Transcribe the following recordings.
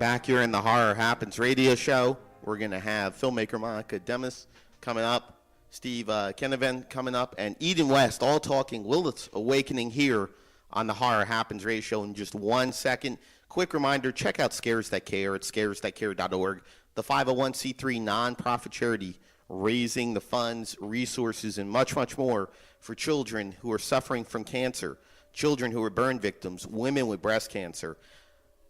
Back here in the Horror Happens radio show, we're going to have filmmaker Monica Demes coming up, Steve Kennevan coming up, and Eden West all talking Lilith's Awakening here on the Horror Happens radio show in just 1 second. Quick reminder, check out Scares That Care at scaresthatcare.org, the 501c3 nonprofit charity raising the funds, resources, and much, much more for children who are suffering from cancer, children who are burn victims, women with breast cancer.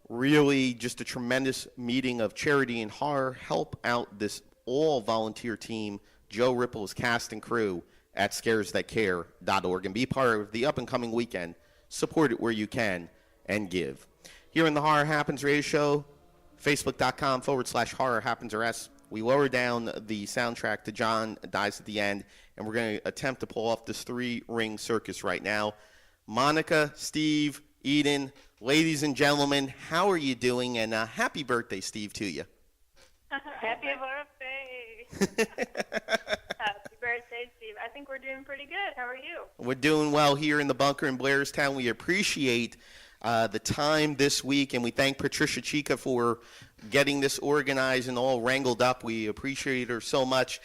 Really just a tremendous meeting of charity and horror. Help out this all-volunteer team, Joe Ripple's cast and crew at scaresthatcare.org, and be part of the up-and-coming weekend. Support it where you can and give. Here in the Horror Happens radio show, facebook.com/Horror Happens RS. We lower down the soundtrack to John Dies at the End, and we're going to attempt to pull off this three-ring circus right now. Monica, Steve, Eden, ladies and gentlemen, how are you doing? And happy birthday, Steve, to you. Happy birthday. Happy birthday, Steve. I think we're doing pretty good. How are you? We're doing well here in the bunker in Blairstown. We appreciate the time this week, and we thank Patricia Chica for getting this organized and all wrangled up. We appreciate her so much.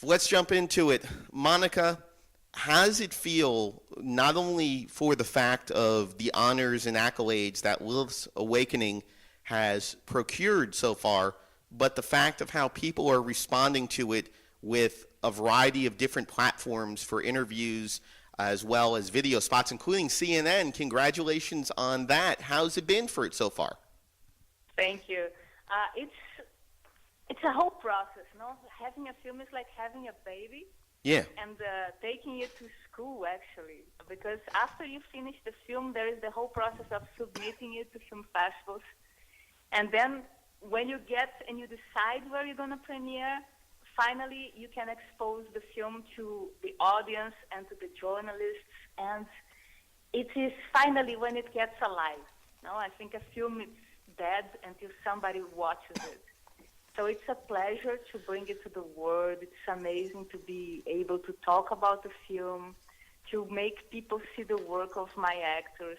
Let's jump into it. Monica, how does it feel, not only for the fact of the honors and accolades that Lilith's Awakening has procured so far, but the fact of how people are responding to it with a variety of different platforms for interviews as well as video spots, including CNN. Congratulations on that. How's it been for it so far? Thank you. It's a whole process, no? Having a film is like having a baby. Yeah. And taking it to school, actually, because after you finish the film, there is the whole process of submitting it to film festivals. And then when you get and you decide where you're going to premiere, finally you can expose the film to the audience and to the journalists. And it is finally when it gets alive. No, I think a film is dead until somebody watches it. So it's a pleasure to bring it to the world. It's amazing to be able to talk about the film, to make people see the work of my actors,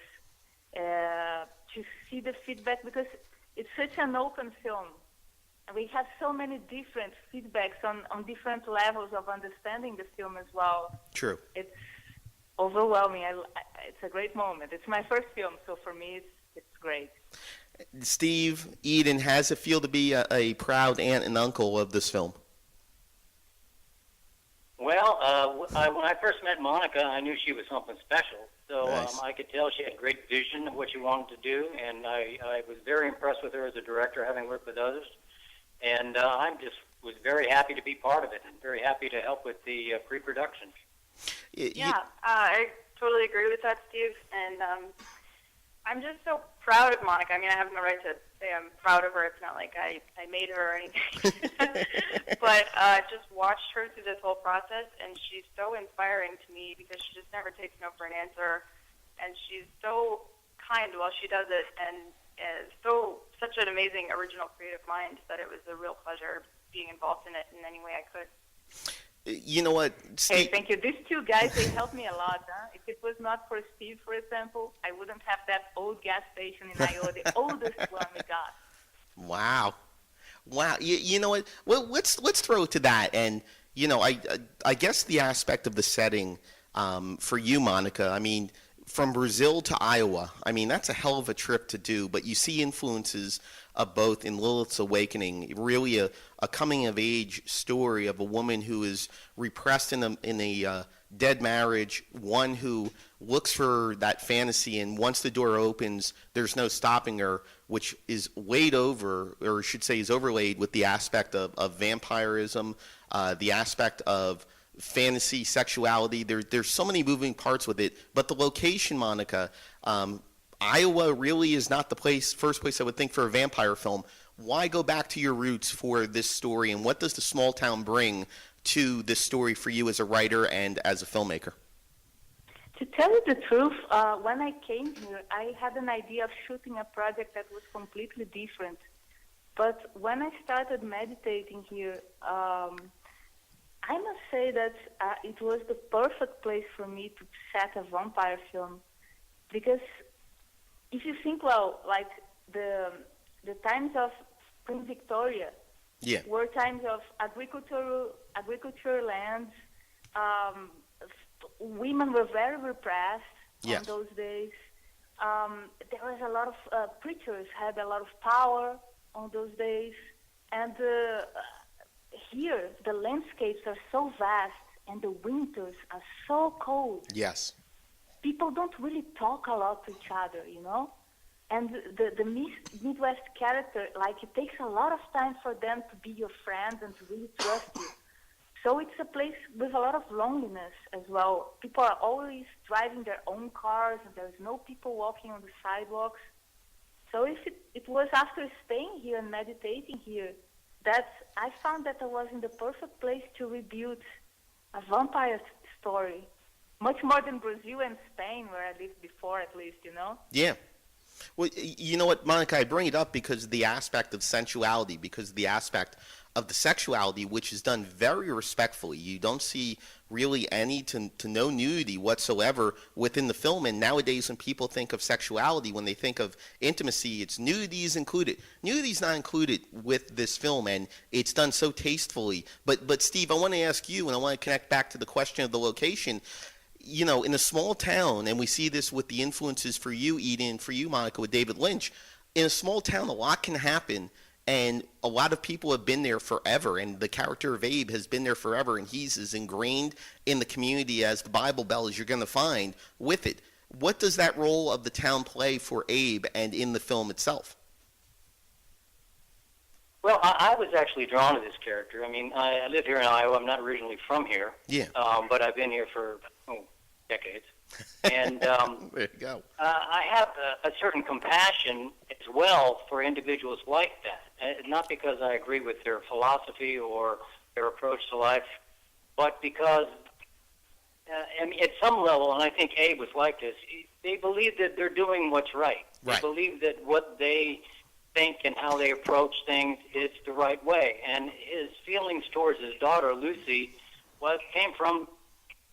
to see the feedback, because it's such an open film. And we have so many different feedbacks on different levels of understanding the film as well. True. It's overwhelming. It's a great moment. It's my first film, so for me it's great. Steve, Eden, how does it feel to be a proud aunt and uncle of this film? Well, when I first met Monica, I knew she was something special. So Nice. I could tell she had great vision of what she wanted to do, and I was very impressed with her as a director, having worked with others. And I just was very happy to be part of it, and very happy to help with the pre-production. I totally agree with that, Steve. And I'm just so proud of Monica. I mean, I have no right to say I'm proud of her. It's not like I made her or anything. But just watched her through this whole process, and she's so inspiring to me because she just never takes no for an answer. And she's so kind while she does it, and such an amazing original creative mind that it was a real pleasure being involved in it in any way I could. You know what, Steve? Hey, thank you. These two guys, they helped me a lot. Huh? If it was not for Steve, for example, I wouldn't have that old gas station in Iowa, the oldest one we got. Wow. You know what? Well, let's throw it to that. And you know, I guess the aspect of the setting for you, Monica. I mean, from Brazil to Iowa. I mean, that's a hell of a trip to do. But you see influences of both in Lilith's Awakening. Really a coming of age story of a woman who is repressed in a dead marriage, one who looks for that fantasy, and once the door opens, there's no stopping her, which is laid over, or I should say is overlaid with the aspect of vampirism, the aspect of fantasy, sexuality. There's so many moving parts with it. But the location, Monica, Iowa really is not the first place I would think for a vampire film. Why go back to your roots for this story, and what does the small town bring to this story for you as a writer and as a filmmaker? To tell you the truth, when I came here, I had an idea of shooting a project that was completely different. But when I started meditating here, I must say that it was the perfect place for me to set a vampire film. Because if you think, well, like the the times of Queen Victoria Yeah. were times of agricultural lands. Women were very repressed Yes. on those days. There was a lot of preachers had a lot of power on those days, and here the landscapes are so vast and the winters are so cold. Yes. People don't really talk a lot to each other, you know? And the Midwest character, like, it takes a lot of time for them to be your friends and to really trust you. So it's a place with a lot of loneliness as well. People are always driving their own cars, and there's no people walking on the sidewalks. So if it was after staying here and meditating here that I found that I was in the perfect place to rebuild a vampire story, much more than Brazil and Spain, where I lived before, at least, you know? Yeah. Well, you know what, Monica, I bring it up because of the aspect of sensuality, because of the aspect of the sexuality, which is done very respectfully. You don't see really any to no nudity whatsoever within the film. And nowadays, when people think of sexuality, when they think of intimacy, it's nudity is included. Nudity is not included with this film, and it's done so tastefully. But Steve, I want to ask you, and I want to connect back to the question of the location. You know, in a small town, and we see this with the influences for you, Eden, for you, Monica, with David Lynch. In a small town, a lot can happen, and a lot of people have been there forever, and the character of Abe has been there forever, and he's as ingrained in the community as the Bible Bell as you're going to find with it. What does that role of the town play for Abe and in the film itself? Well, I was actually drawn to this character. I mean, I live here in Iowa. I'm not originally from here. Yeah. But I've been here for decades. And there you go. I have a certain compassion as well for individuals like that. Not because I agree with their philosophy or their approach to life, but because I mean, at some level, and I think Abe was like this, they believe that they're doing what's right. Right. They believe that what they think and how they approach things is the right way. And his feelings towards his daughter, Lucy, came from,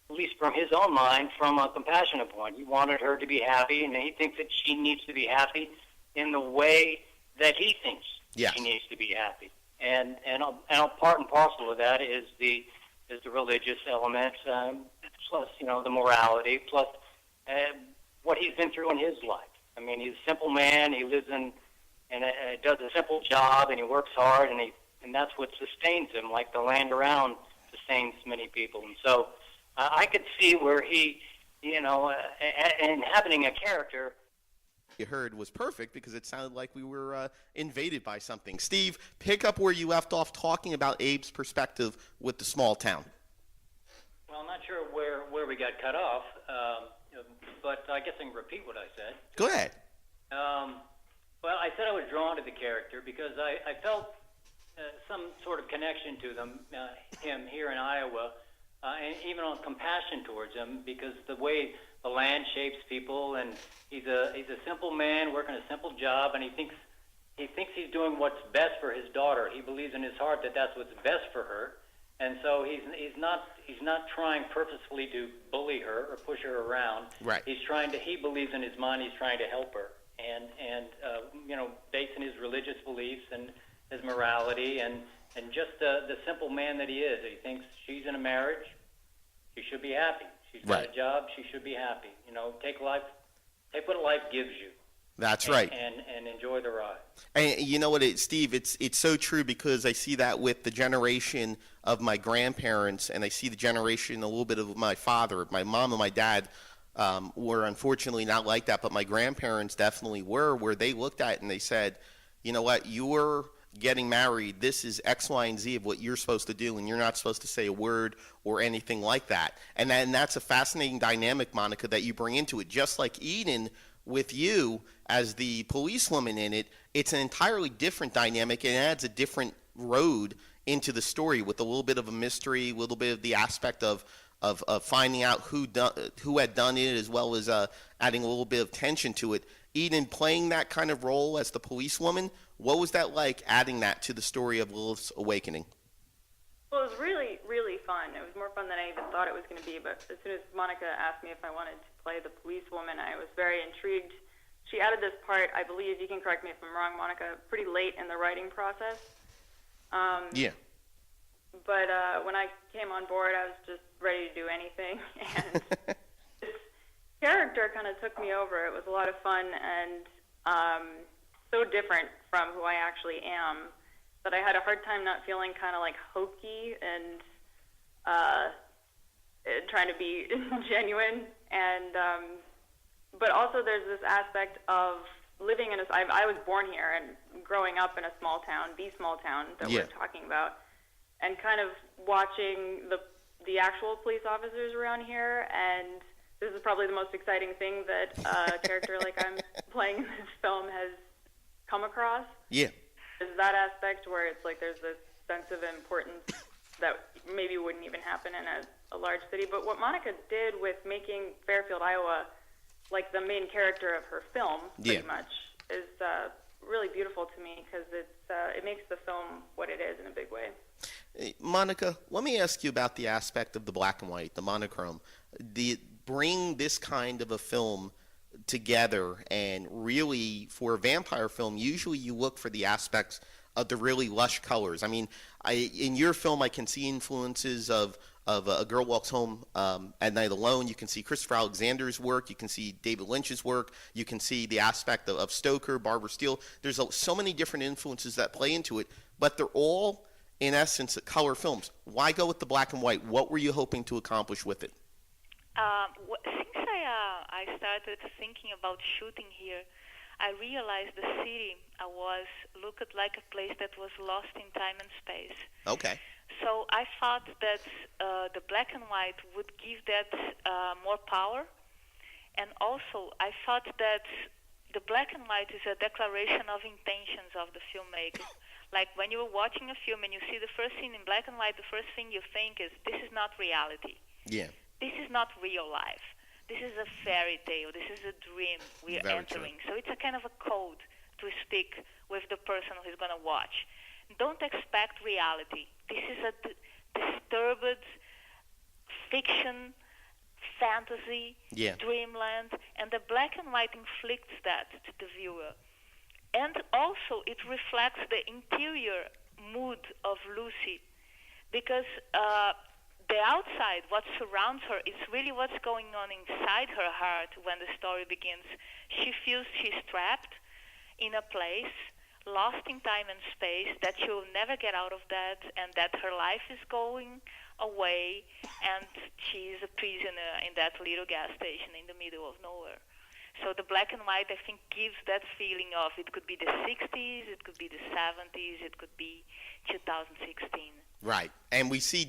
at least from his own mind, from a compassionate point. He wanted her to be happy, and he thinks that she needs to be happy in the way that he thinks Yes. she needs to be happy. And a part and parcel of that is the religious element, plus, you know, the morality, plus what he's been through in his life. I mean, he's a simple man. He lives in and does a simple job, and he works hard, and that's what sustains him, like the land around sustains many people. And so I could see where he, you know, inhabiting a character. You heard was perfect because it sounded like we were invaded by something. Steve, pick up where you left off talking about Abe's perspective with the small town. Well, I'm not sure where we got cut off, but I guess I can repeat what I said. Go ahead. Well, I said I was drawn to the character because I felt some sort of connection to him here in Iowa, and even on compassion towards him because the way the land shapes people, and he's a simple man working a simple job, and he thinks he's doing what's best for his daughter. He believes in his heart that that's what's best for her, and so he's not trying purposefully to bully her or push her around. Right. He believes in his mind he's trying to help her. And you know, based on his religious beliefs and his morality and just the simple man that he is. He thinks she's in a marriage, she should be happy. She's got Right. a job, she should be happy. You know, take what life gives you. That's right. And enjoy the ride. And you know what, Steve, it's so true because I see that with the generation of my grandparents, and I see the generation a little bit of my father, my mom and my dad. Were unfortunately not like that, but my grandparents definitely were, where they looked at it and they said, you know what, you're getting married, this is X, Y, and Z of what you're supposed to do, and you're not supposed to say a word or anything like that. And that's a fascinating dynamic, Monica, that you bring into it. Just like Eden with you as the policewoman in it, it's an entirely different dynamic and adds a different road into the story with a little bit of a mystery, a little bit of the aspect of finding out who had done it, as well as adding a little bit of tension to it. Eden, playing that kind of role as the policewoman, what was that like, adding that to the story of Lilith's awakening? Well, it was really, really fun. It was more fun than I even thought it was going to be. But as soon as Monica asked me if I wanted to play the policewoman, I was very intrigued she added this part, I believe, you can correct me if I'm wrong, Monica, pretty late in the writing process. Yeah. But when I came on board, I was just ready to do anything, and this character kind of took me over. It was a lot of fun and so different from who I actually am that I had a hard time not feeling kind of like hokey and trying to be genuine. And but also there's this aspect of living in I was born here and growing up in a small town, the small town that we're talking about, and kind of watching the actual police officers around here. And this is probably the most exciting thing that a character like I'm playing in this film has come across. Yeah. Is that aspect where it's like there's this sense of importance that maybe wouldn't even happen in a large city. But what Monica did with making Fairfield, Iowa, like the main character of her film, pretty much, is really beautiful to me because it makes the film what it is in a big way. Monica, let me ask you about the aspect of the black and white, the monochrome. Bring this kind of a film together, and really for a vampire film, usually you look for the aspects of the really lush colors. I mean, in your film, I can see influences of A Girl Walks Home at Night Alone. You can see Christopher Alexander's work. You can see David Lynch's work. You can see the aspect of Stoker, Barbara Steele. There's so many different influences that play into it, but they're all, in essence, color films. Why go with the black and white? What were you hoping to accomplish with it? Since I started thinking about shooting here, I realized the city looked like a place that was lost in time and space. Okay. So I thought that the black and white would give that more power. And also, I thought that the black and white is a declaration of intentions of the filmmaker. Like when you're watching a film and you see the first scene in black and white, the first thing you think is, this is not reality. Yeah. This is not real life. This is a fairy tale. This is a dream we are entering. So it's a kind of a code to speak with the person who's going to watch. Don't expect reality. This is a disturbed fiction, fantasy, dreamland, and the black and white inflicts that to the viewer. And also it reflects the interior mood of Lucy, because the outside, what surrounds her, is really what's going on inside her heart when the story begins. She feels she's trapped in a place, lost in time and space, that she'll never get out of that, and that her life is going away, and she's a prisoner in that little gas station in the middle of nowhere. So the black and white, I think, gives that feeling of it could be the 60s, it could be the 70s, it could be 2016. Right. And we see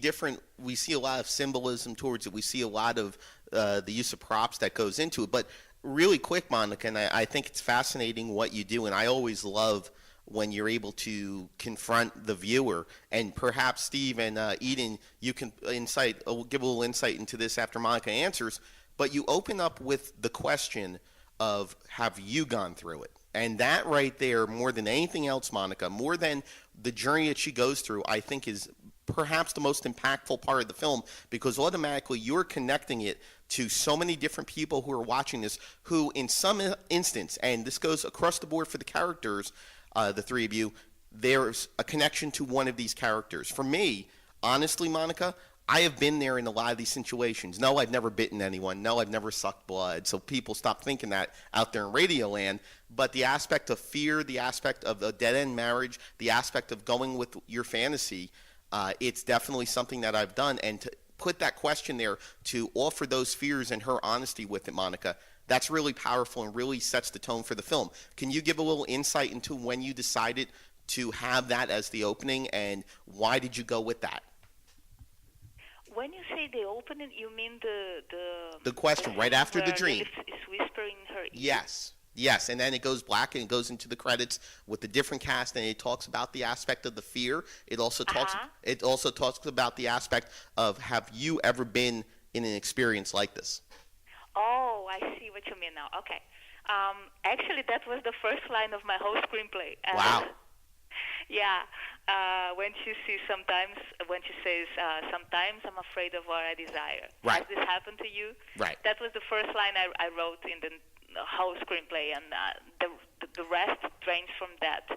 a lot of symbolism towards it. We see a lot of the use of props that goes into it. But really quick, Monica, and I think it's fascinating what you do, and I always love when you're able to confront the viewer. And perhaps Steve and Eden, you can give a little insight into this after Monica answers. But you open up with the question of, have you gone through it? And that right there, more than anything else, Monica, more than the journey that she goes through, I think is perhaps the most impactful part of the film, because automatically you're connecting it to so many different people who are watching this, who in some instance, and this goes across the board for the characters, the three of you, there's a connection to one of these characters. For me, honestly, Monica, I have been there in a lot of these situations. No, I've never bitten anyone. No, I've never sucked blood. So people stop thinking that out there in radio land. But the aspect of fear, the aspect of a dead-end marriage, the aspect of going with your fantasy, it's definitely something that I've done. And to put that question there, to offer those fears and her honesty with it, Monica, that's really powerful and really sets the tone for the film. Can you give a little insight into when you decided to have that as the opening, and why did you go with that? When you say the opening, you mean the question right after the dream. Lilith is whispering in her ear? Yes, and then it goes black and it goes into the credits with the different cast, and it talks about the aspect of the fear. It also talks about the aspect of, have you ever been in an experience like this? Oh, I see what you mean now. Okay. Actually, that was the first line of my whole screenplay. Wow. Yeah. When she says, sometimes I'm afraid of what I desire. Right. Has this happened to you? Right. That was the first line I wrote in the whole screenplay, and the rest drains from that.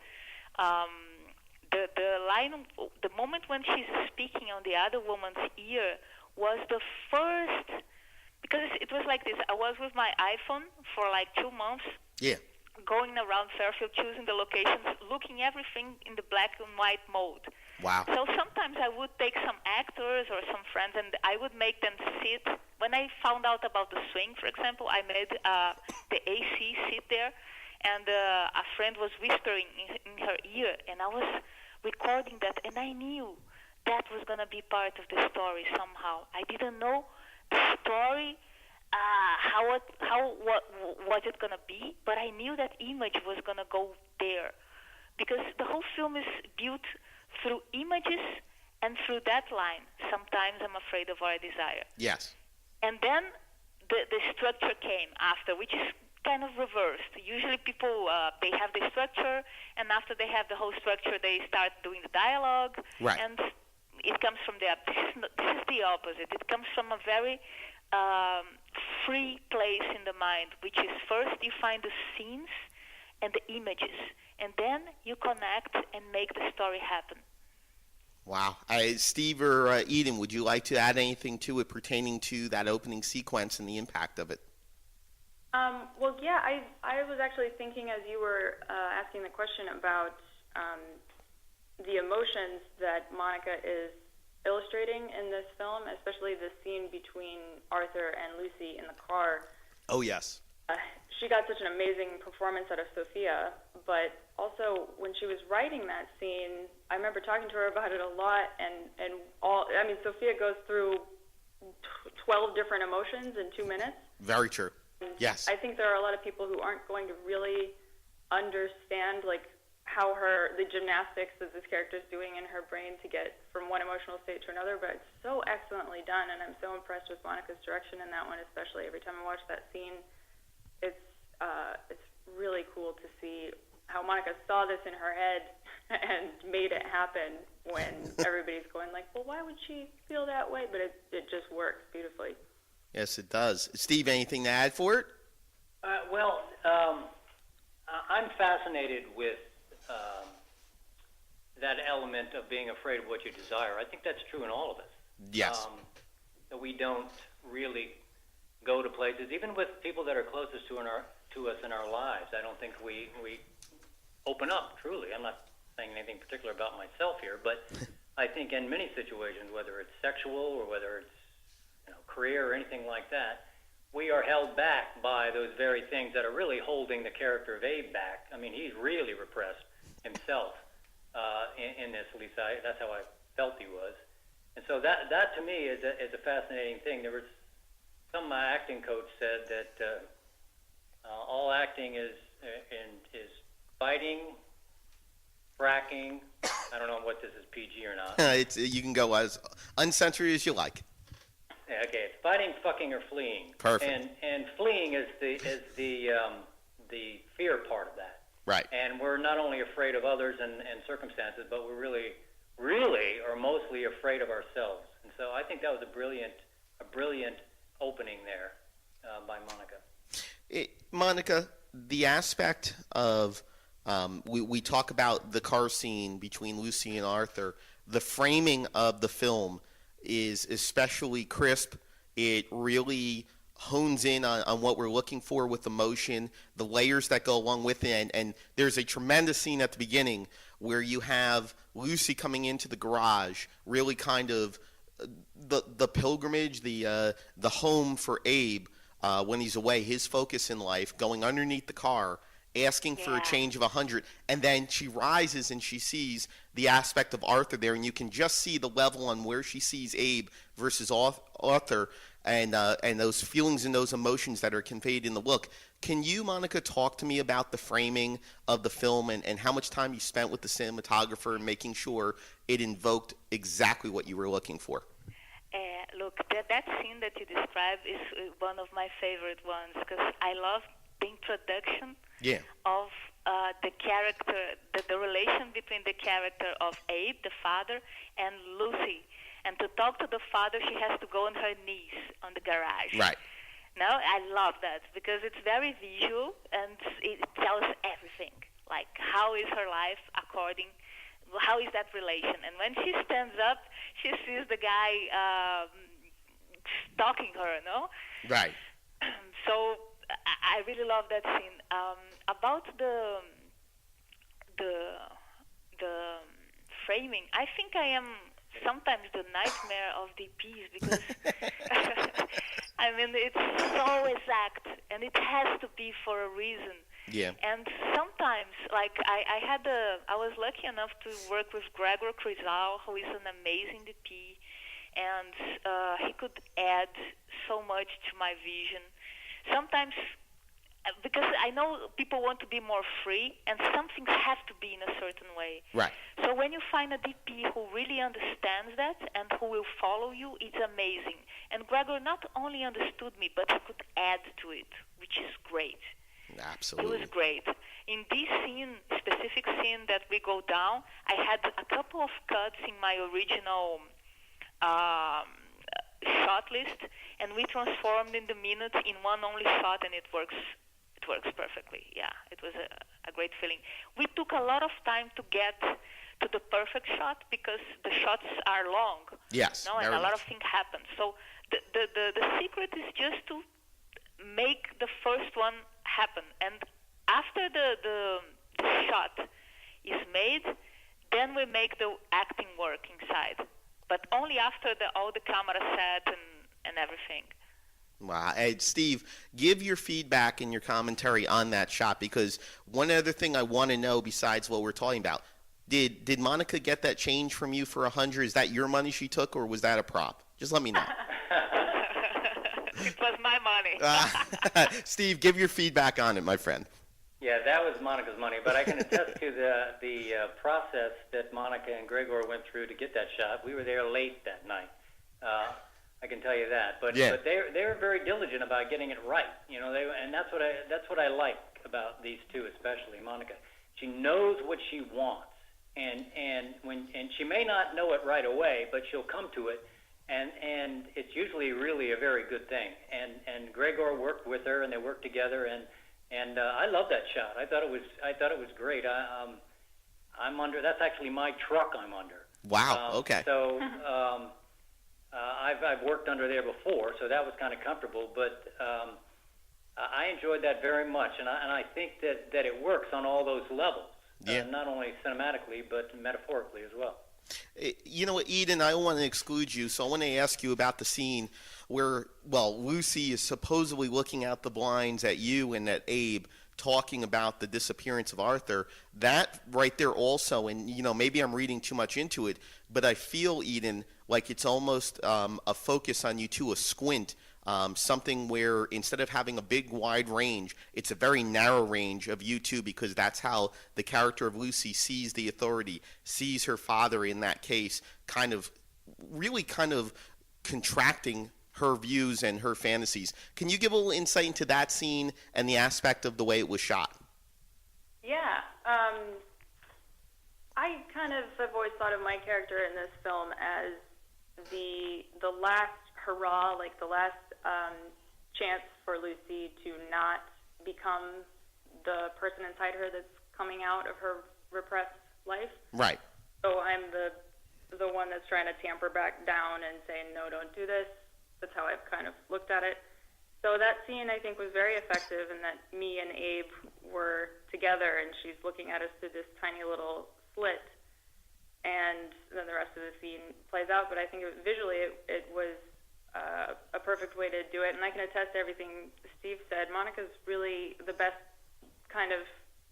The line, the moment when she's speaking on the other woman's ear was the first, because it was like this. I was with my iPhone for like 2 months. Yeah. Going around Fairfield, choosing the locations, looking everything in the black and white mode. Wow. So sometimes I would take some actors or some friends, and I would make them sit. When I found out about the swing, for example, I made the AC sit there, and a friend was whispering in her ear, and I was recording that, and I knew that was going to be part of the story somehow. I didn't know the story, what was it going to be, but I knew that image was going to go there, because the whole film is built through images and through that line, sometimes I'm afraid of what I desire. Yes. And then the structure came after, which is kind of reversed. Usually people, they have the structure, and after they have the whole structure, they start doing the dialogue. Right. And it comes from there. This is the opposite. It comes from a very free place in the mind, which is first you find the scenes and the images, and then you connect and make the story happen. Wow. Steve or Eden, would you like to add anything to it pertaining to that opening sequence and the impact of it? Well, yeah, I was actually thinking as you were asking the question about the emotions that Monica is illustrating in this film, especially the scene between Arthur and Lucy in the car. Oh, yes. She got such an amazing performance out of Sophia, but also when she was writing that scene, I remember talking to her about it a lot, and Sophia goes through 12 different emotions in 2 minutes. Very true. Yes. I think there are a lot of people who aren't going to really understand how the gymnastics that this character is doing in her brain to get from one emotional state to another, but it's so excellently done, and I'm so impressed with Monica's direction in that one, especially. Every time I watch that scene, it's really cool to see how Monica saw this in her head and made it happen when everybody's going well, why would she feel that way? But it just works beautifully. Yes, it does. Steve, anything to add for it? I'm fascinated with that element of being afraid of what you desire. I think that's true in all of us. Yes. That we don't really go to places, even with people that are closest to us in our lives. I don't think we open up truly. I'm not saying anything particular about myself here, but I think in many situations, whether it's sexual or whether it's career or anything like that, we are held back by those very things that are really holding the character of Abe back. I mean, he's really repressed himself in this. At least that's how I felt he was. And so that to me is a fascinating thing. There was some acting coach said that all acting is fighting, fracking. I don't know what this is, PG or not. You can go as uncensored as you like. Okay, it's fighting, fucking, or fleeing. Perfect. And fleeing is the fear part of that. Right. And we're not only afraid of others and circumstances, but we're really are mostly afraid of ourselves. And so I think that was a brilliant opening there by Monica. Monica, the aspect of we talk about the car scene between Lucy and Arthur. The framing of the film is especially crisp. It really hones in on what we're looking for with emotion, the layers that go along with it, and there's a tremendous scene at the beginning where you have Lucy coming into the garage, really kind of the pilgrimage, the home for Abe when he's away, his focus in life, going underneath the car, asking for a change of 100, and then she rises and she sees the aspect of Arthur there, and you can just see the level on where she sees Abe versus Arthur, and those feelings and those emotions that are conveyed in the look. Can you, Monica, talk to me about the framing of the film and how much time you spent with the cinematographer and making sure it invoked exactly what you were looking for? Look, that scene that you described is one of my favorite ones, because I love the introduction of the character, the relation between the character of Abe, the father, and Lucy. And to talk to the father, she has to go on her knees on the garage. Right. No, I love that because it's very visual and it tells everything. Like, how is her life how is that relation? And when she stands up, she sees the guy stalking her, no? Right. So I really love that scene. About the framing, I think I am sometimes the nightmare of DPs because I mean it's so exact and it has to be for a reason. Yeah. And sometimes, like I was lucky enough to work with Gregor Crisal, who is an amazing DP, and he could add so much to my vision. Sometimes, because I know people want to be more free, and some things have to be in a certain way. Right. So when you find a DP who really understands that and who will follow you, it's amazing. And Gregor not only understood me, but he could add to it, which is great. Absolutely. It was great. In this specific scene that we go down, I had a couple of cuts in my original shot list, and we transformed in the minute in one only shot, and it works perfectly. Yeah, it was a great feeling. We took a lot of time to get to the perfect shot because the shots are long. Yes, no, and a lot of things happen. So the secret is just to make the first one happen, and after the shot is made, then we make the acting work inside, but only after all the camera set and everything. Wow. Hey, Steve, give your feedback and your commentary on that shot, because one other thing I want to know besides what we're talking about, did Monica get that change from you for 100? Is that your money she took, or was that a prop? Just let me know. It was my money. Steve, give your feedback on it, my friend. Yeah, that was Monica's money, but I can attest to the process that Monica and Gregor went through to get that shot. We were there late that night. I can tell you that. But they were very diligent about getting it right. You know, and that's what I like about these two, especially Monica. She knows what she wants, and she may not know it right away, but she'll come to it. And it's usually really a very good thing. And Gregor worked with her, and they worked together. And I love that shot. I thought it was great. I'm under. That's actually my truck. I'm under. Wow. Okay. So I've worked under there before, so that was kind of comfortable. But I enjoyed that very much, and I think that it works on all those levels. Yeah. Not only cinematically, but metaphorically as well. You know what, Eden, I don't want to exclude you, so I want to ask you about the scene where, Lucy is supposedly looking out the blinds at you and at Abe, talking about the disappearance of Arthur. That right there also, and, maybe I'm reading too much into it, but I feel, Eden, like it's almost a focus on you too, a squint. Something where instead of having a big wide range, it's a very narrow range of you two, because that's how the character of Lucy sees the authority, sees her father in that case, kind of contracting her views and her fantasies. Can you give a little insight into that scene and the aspect of the way it was shot? Yeah. I kind of have always thought of my character in this film as the last hurrah, like the last chance for Lucy to not become the person inside her that's coming out of her repressed life. Right. So I'm the one that's trying to tamper back down and saying, no, don't do this. That's how I've kind of looked at it. So that scene, I think, was very effective in that me and Abe were together, and she's looking at us through this tiny little slit, and then the rest of the scene plays out. But I think visually it was a perfect way to do it, and I can attest to everything Steve said. Monica's really the best kind of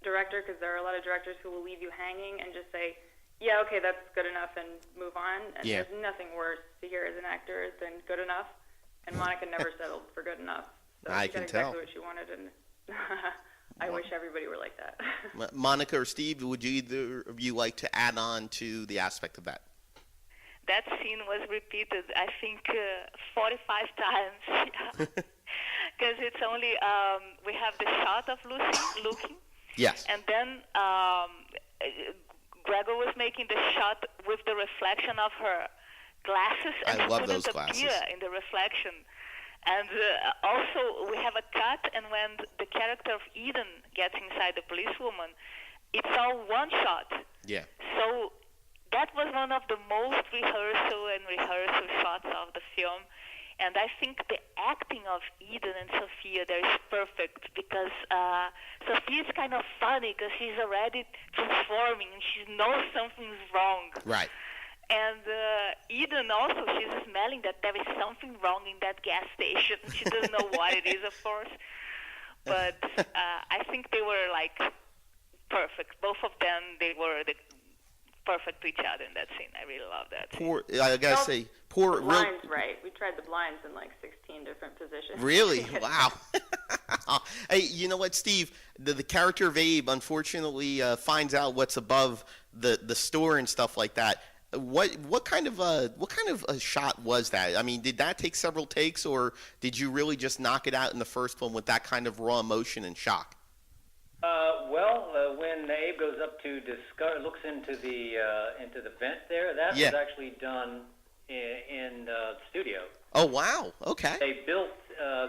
director, because there are a lot of directors who will leave you hanging and just say, yeah, okay, that's good enough, and move on. And there's nothing worse to hear as an actor than good enough, and Monica never settled for good enough. So I she can got tell. exactly what she wanted, and I wish everybody were like that. Monica or Steve, would you either of you like to add on to the aspect of that? That scene was repeated, I think, 45 times, because it's only, we have the shot of Lucy looking, Yes. and then Gregor was making the shot with the reflection of her glasses, and I he love couldn't those glasses. appear in the reflection. And also, we have a cut, and when the character of Eden gets inside the policewoman, it's all one shot. Yeah. So that was one of the most rehearsal shots of the film. And I think the acting of Eden and Sophia there is perfect, because Sophia is kind of funny because she's already transforming and she knows something's wrong. Right. And Eden also, she's smelling that there is something wrong in that gas station. She doesn't know what it is, of course. But I think they were like perfect. Both of them, they were perfect to each other in that scene. I really love that scene. I gotta say, poor. The blinds, right? We tried the blinds in like 16 different positions. Really? Wow. Hey, you know what, Steve? The character of Abe unfortunately finds out what's above the store and stuff like that. What kind of a shot was that? I mean, did that take several takes, or did you really just knock it out in the first one with that kind of raw emotion and shock? When Abe goes up to looks into the vent there, that was actually done in the studio. Oh wow! Okay. They built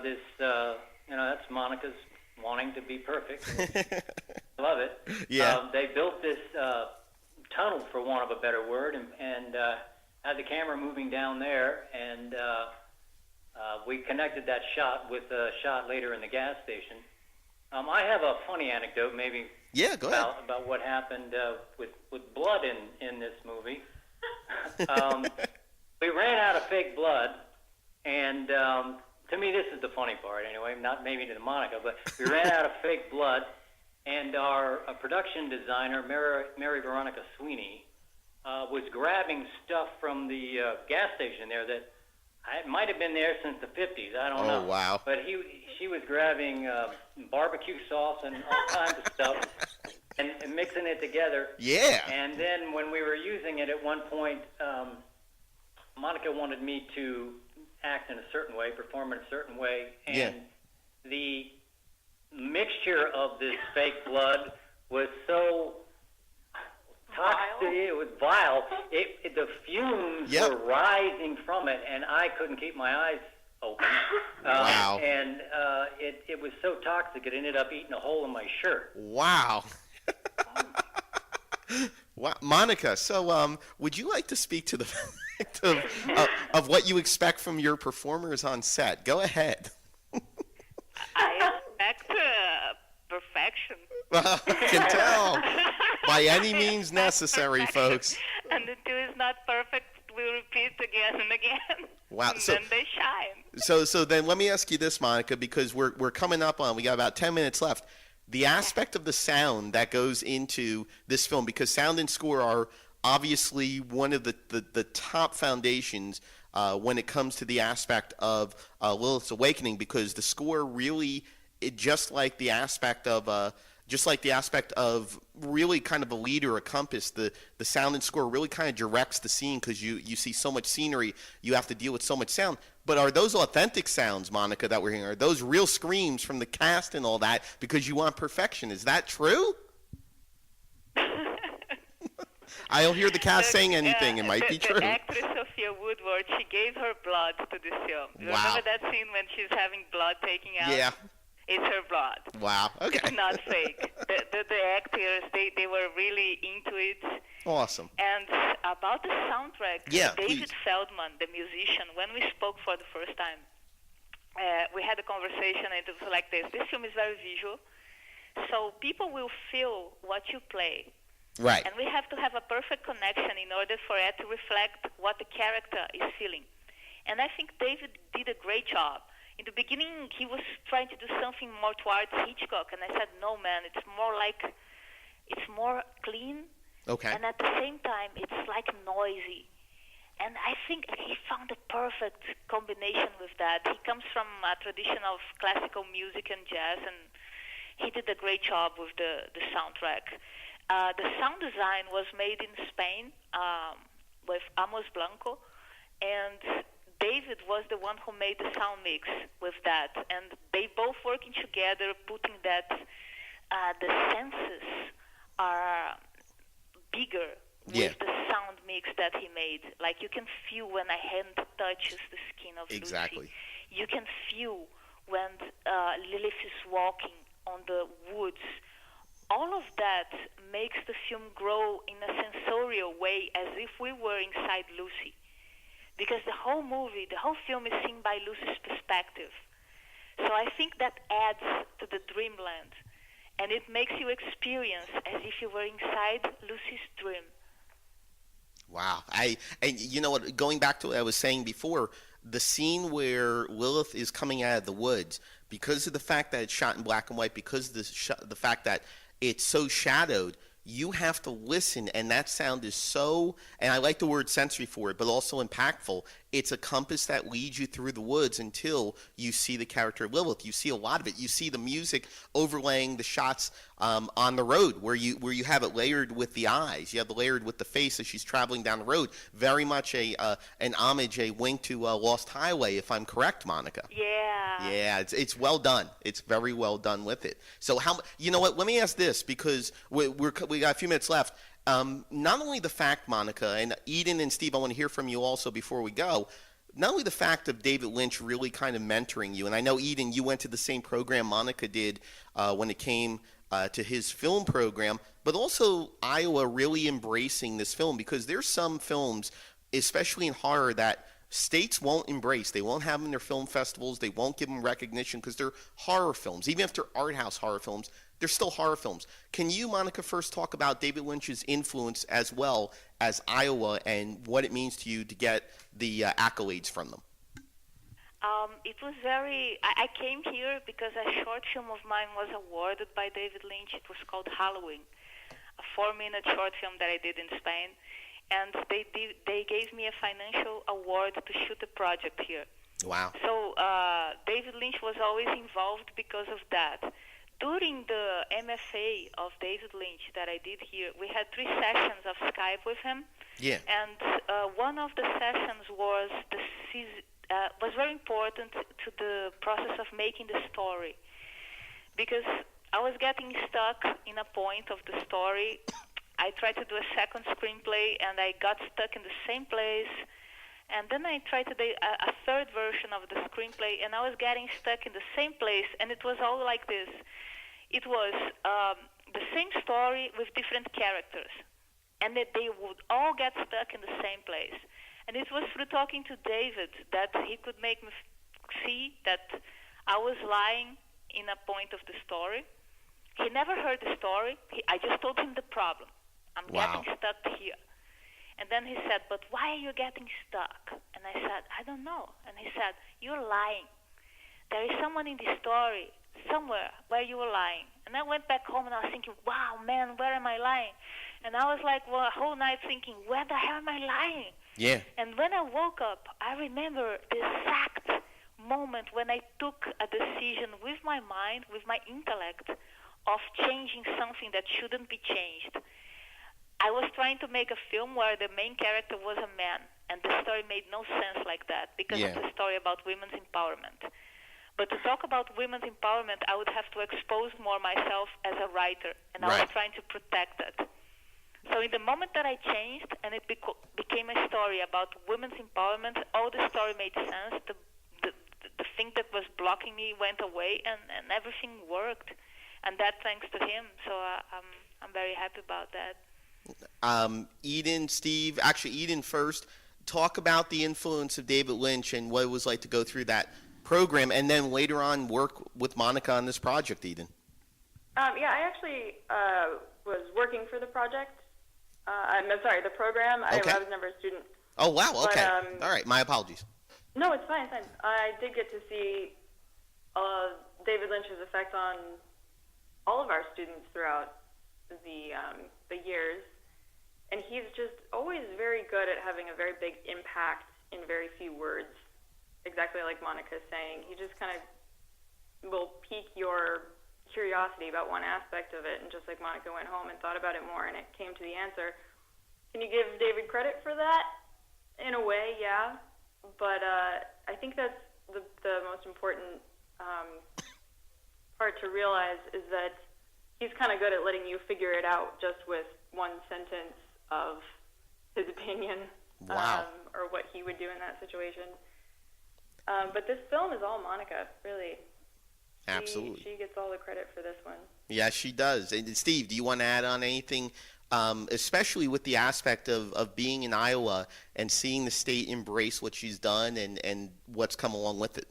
this. That's Monica's wanting to be perfect. I love it. Yeah. They built this tunnel, for want of a better word, and had the camera moving down there, and we connected that shot with a shot later in the gas station. I have a funny anecdote, maybe. Yeah, go ahead. About what happened with blood in this movie. We ran out of fake blood, and to me, this is the funny part. Anyway, not maybe to Monica, but we ran out of fake blood. And our production designer, Mary Veronica Sweeney, was grabbing stuff from the gas station there that might have been there since the 50s. I don't know. Oh, wow. But she was grabbing barbecue sauce and all kinds of stuff and mixing it together. Yeah. And then when we were using it at one point, Monica wanted me to act in a certain way, perform in a certain way. And the mixture of this fake blood was so toxic. It was vile. The fumes were rising from it, and I couldn't keep my eyes open. Wow. And it was so toxic, it ended up eating a hole in my shirt. Wow. Wow, Monica. So, would you like to speak to the fact of what you expect from your performers on set? Go ahead. I expect perfection. I can tell. By any means necessary, folks. And the two is not perfect, we repeat again and again. Wow. And then they shine. So then let me ask you this, Monica, because we're coming up on, we got about 10 minutes left. The aspect of the sound that goes into this film, because sound and score are obviously one of the top foundations when it comes to the aspect of Lilith's Awakening, because the score really, just like the aspect of really kind of a lead or a compass, the sound and score really kind of directs the scene, because you see so much scenery, you have to deal with so much sound. But are those authentic sounds, Monica, that we're hearing? Are those real screams from the cast and all that because you want perfection? Is that true? I don't hear the cast saying anything. It might be true. The actress Sophia Woodward, she gave her blood to this film. Wow. Remember that scene when she's having blood taken out? Yeah. It's her blood. Wow. Okay. It's not fake. The actors, they were really into it. Awesome. And about the soundtrack, Yeah, David please. Feldman, the musician, when we spoke for the first time, we had a conversation, and it was like this. This film is very visual, so people will feel what you play. Right. And we have to have a perfect connection in order for it to reflect what the character is feeling. And I think David did a great job. In the beginning, he was trying to do something more towards Hitchcock, and I said, no, man, it's more clean, Okay. and at the same time, it's like noisy. And I think he found a perfect combination with that. He comes from a tradition of classical music and jazz, and he did a great job with the soundtrack. The sound design was made in Spain with Amos Blanco, and David was the one who made the sound mix with that, and they both working together, putting that the senses are bigger with the sound mix that he made. Like you can feel when a hand touches the skin of Exactly. Lucy. You can feel when Lilith is walking on the woods. All of that makes the film grow in a sensorial way, as if we were inside Lucy. Because the whole movie, the whole film is seen by Lucy's perspective. So I think that adds to the dreamland, and it makes you experience as if you were inside Lucy's dream. Wow. And you know what, going back to what I was saying before, the scene where Lilith is coming out of the woods, because of the fact that it's shot in black and white, because of the fact that it's so shadowed, you have to listen, and that sound is so, and I like the word sensory for it, but also impactful. It's a compass that leads you through the woods until you see the character Lilith. You see a lot of it. You see the music overlaying the shots on the road, where you have it layered with the eyes. You have it layered with the face as she's traveling down the road. Very much an homage, a wink to Lost Highway, if I'm correct, Monica. Yeah. Yeah, it's well done. It's very well done with it. So you know what? Let me ask this, because we got a few minutes left. Not only the fact, Monica, and Eden and Steve, I want to hear from you also before we go. Not only the fact of David Lynch really kind of mentoring you, and I know, Eden, you went to the same program Monica did when it came to his film program, but also Iowa really embracing this film, because there's some films, especially in horror, that states won't embrace. They won't have them in their film festivals. They won't give them recognition because they're horror films. Even if they're art house horror films, they're still horror films. Can you, Monica, first talk about David Lynch's influence as well as Iowa and what it means to you to get the accolades from them? It was I came here because a short film of mine was awarded by David Lynch. It was called Halloween, a 4-minute short film that I did in Spain. And they gave me a financial award to shoot the project here. Wow. So David Lynch was always involved because of that. During the MFA of David Lynch that I did here, we had 3 sessions of Skype with him. Yeah. And one of the sessions was very important to the process of making the story, because I was getting stuck in a point of the story. I tried to do a second screenplay, and I got stuck in the same place. And then I tried to do a third version of the screenplay, and I was getting stuck in the same place, and it was all like this. It was the same story with different characters, and that they would all get stuck in the same place. And it was through talking to David that he could make me see that I was lying in a point of the story. He never heard the story. I just told him the problem. I'm getting stuck here. And then he said, but why are you getting stuck? And I said, I don't know. And he said, you're lying. There is someone in the story somewhere where you were lying. And I went back home and I was thinking, wow, man, where am I lying? And I was like, well, a whole night thinking, where the hell am I lying? Yeah. And when I woke up, I remember the exact moment when I took a decision with my mind, with my intellect, of changing something that shouldn't be changed. I was trying to make a film where the main character was a man, and the story made no sense like that, because it's a story about women's empowerment. But to talk about women's empowerment, I would have to expose more myself as a writer, and I was trying to protect that. So in the moment that I changed, and it became a story about women's empowerment, all the story made sense. The thing that was blocking me went away, and everything worked. And that thanks to him. So I'm very happy about that. Eden, Steve, actually Eden first, talk about the influence of David Lynch and what it was like to go through that program, and then later on work with Monica on this project, Eden. Yeah, I actually was working for the project. I'm sorry, the program. Okay. I was never a student. Oh, wow, okay. But, all right, my apologies. No, it's fine, it's fine. I did get to see David Lynch's effect on all of our students throughout the years, and he's just always very good at having a very big impact in very few words. Exactly like Monica's saying, he just kind of will pique your curiosity about one aspect of it, and just like Monica went home and thought about it more, and it came to the answer. Can you give David credit for that? In a way, yeah, but I think that's the most important part to realize, is that he's kind of good at letting you figure it out just with one sentence of his opinion. Wow. Or what he would do in that situation. But this film is all Monica, really. Absolutely. She gets all the credit for this one. Yes, she does. And Steve, do you want to add on anything, especially with the aspect of being in Iowa and seeing the state embrace what she's done and what's come along with it?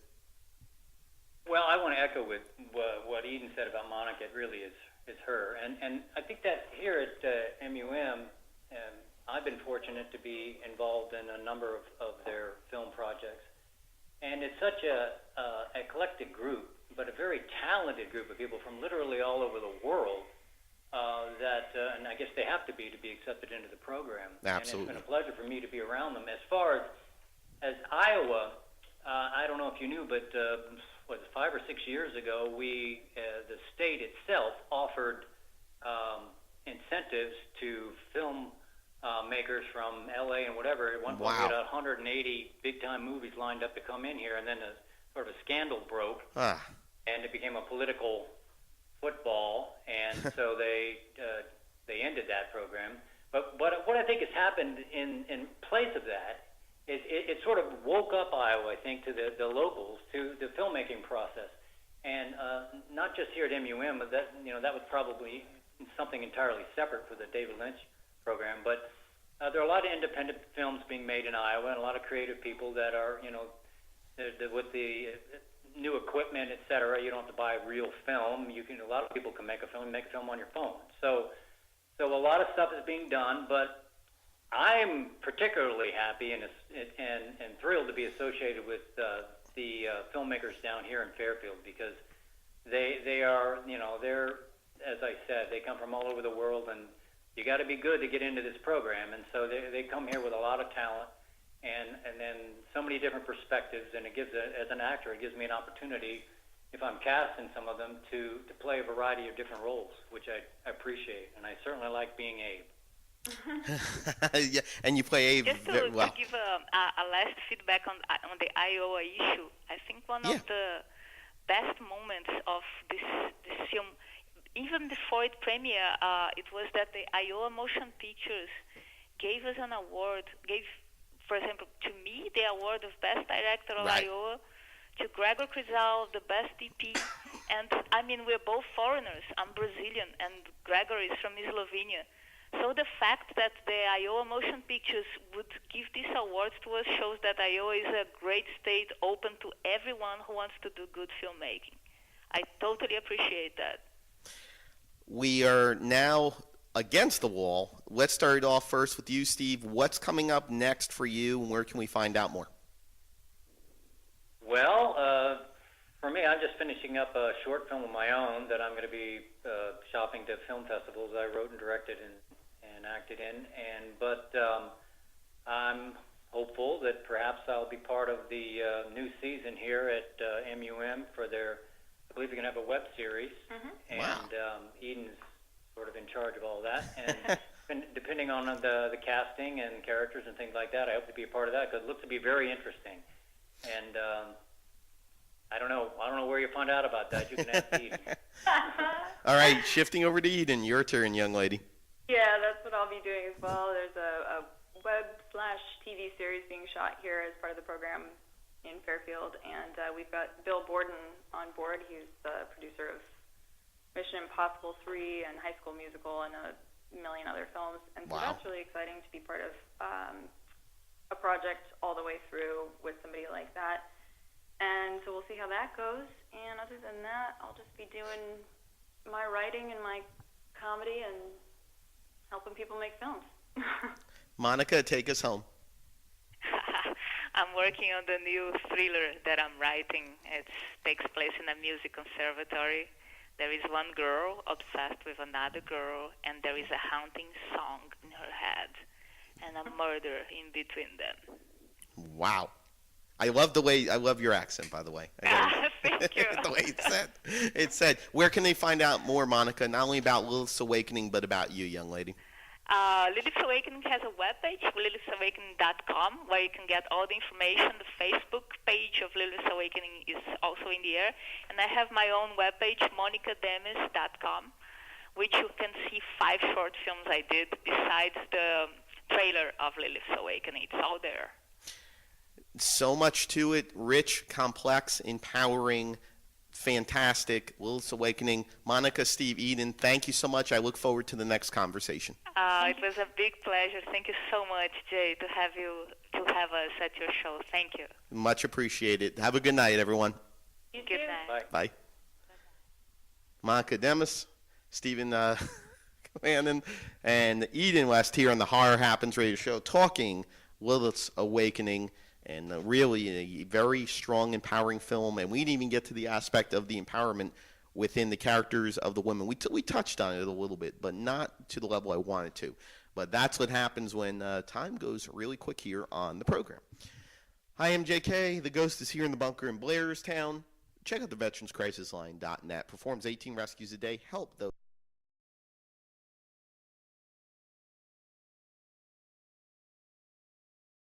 Well, I want to echo with what Eden said about Monica. It really is her. And I think that here at MUM, I've been fortunate to be involved in a number of their film projects. And it's such a eclectic group, but a very talented group of people from literally all over the world and I guess they have to be accepted into the program. Absolutely. And it's been a pleasure for me to be around them. As far as Iowa, I don't know if you knew, but 5 or 6 years ago, the state itself offered incentives to film makers from LA and whatever. At one point, we had 180 big-time movies lined up to come in here, and then a sort of a scandal broke, and it became a political football, and so they ended that program. But what I think has happened in place of that is it sort of woke up Iowa, I think, to the locals, to the filmmaking process, and not just here at MUM, but that was probably something entirely separate for the David Lynch program, but there are a lot of independent films being made in Iowa, and a lot of creative people that are, with the new equipment, et cetera. You don't have to buy real film. A lot of people can make a film on your phone. So a lot of stuff is being done, but I'm particularly happy and thrilled to be associated with the filmmakers down here in Fairfield, because they are, they're, as I said, they come from all over the world, and you got to be good to get into this program. And so they come here with a lot of talent and then so many different perspectives, and it gives, as an actor, it gives me an opportunity, if I'm cast in some of them, to play a variety of different roles, which I appreciate, and I certainly like being Abe. Yeah, and you play Abe Just very well. to give a last feedback on the Iowa issue, I think one of the best moments of this film, even before it premiered, it was that the Iowa Motion Pictures gave us an award, for example, to me, the award of Best Director of Iowa, to Gregor Krizal, the Best DP, and I mean, we're both foreigners. I'm Brazilian, and Gregor is from Slovenia. So the fact that the Iowa Motion Pictures would give these awards to us shows that Iowa is a great state, open to everyone who wants to do good filmmaking. I totally appreciate that. We are now against the wall. Let's start off first with you, Steve. What's coming up next for you, and where can we find out more? Well, for me, I'm just finishing up a short film of my own that I'm going to be shopping to film festivals. I wrote and directed and acted in, but I'm hopeful that perhaps I'll be part of the new season here at MUM for their, I believe we're going to have a web series, and Eden's sort of in charge of all that, and depending on the casting and characters and things like that, I hope to be a part of that, because it looks to be very interesting. And I don't know where you find out about that. You can ask Eden. All right, shifting over to Eden. Your turn, young lady. Yeah, that's what I'll be doing as well. There's a web/TV series being shot here as part of the program in Fairfield, and we've got Bill Borden on board. He's the producer of Mission Impossible 3 and High School Musical and a million other films. And so that's really exciting to be part of a project all the way through with somebody like that. And so we'll see how that goes. And other than that, I'll just be doing my writing and my comedy and helping people make films. Monica, take us home. I'm working on the new thriller that I'm writing. It takes place in a music conservatory. There is one girl obsessed with another girl, and there is a haunting song in her head, and a murder in between them. Wow. I love your accent, by the way. Thank you. The way it said. Where can they find out more, Monica, not only about Lilith's Awakening, but about you, young lady? Lilith's Awakening has a webpage, lilithsawakening.com, where you can get all the information. The Facebook page of Lilith's Awakening is also in the air. And I have my own webpage, monicademes.com, which you can see 5 short films I did besides the trailer of Lilith's Awakening. It's all there. So much to it, rich, complex, empowering, fantastic. Lilith's Awakening. Monica, Steve, Eden, thank you so much. I look forward to the next conversation. It was a big pleasure. Thank you so much, Jay, to have us at your show. Thank you. Much appreciated. Have a good night, everyone. You Good too. night. Bye. Monica Demes, Stephen Kennevan, and Eden West here on the Horror Happens Radio Show, talking Lilith's Awakening, and really a very strong, empowering film. And we didn't even get to the aspect of the empowerment within the characters of the women. We touched on it a little bit, but not to the level I wanted to. But that's what happens when time goes really quick here on the program. Hi, I'm JK. The Ghost is here in the bunker in Blairstown. Check out the veteranscrisisline.net. Performs 18 rescues a day. Help those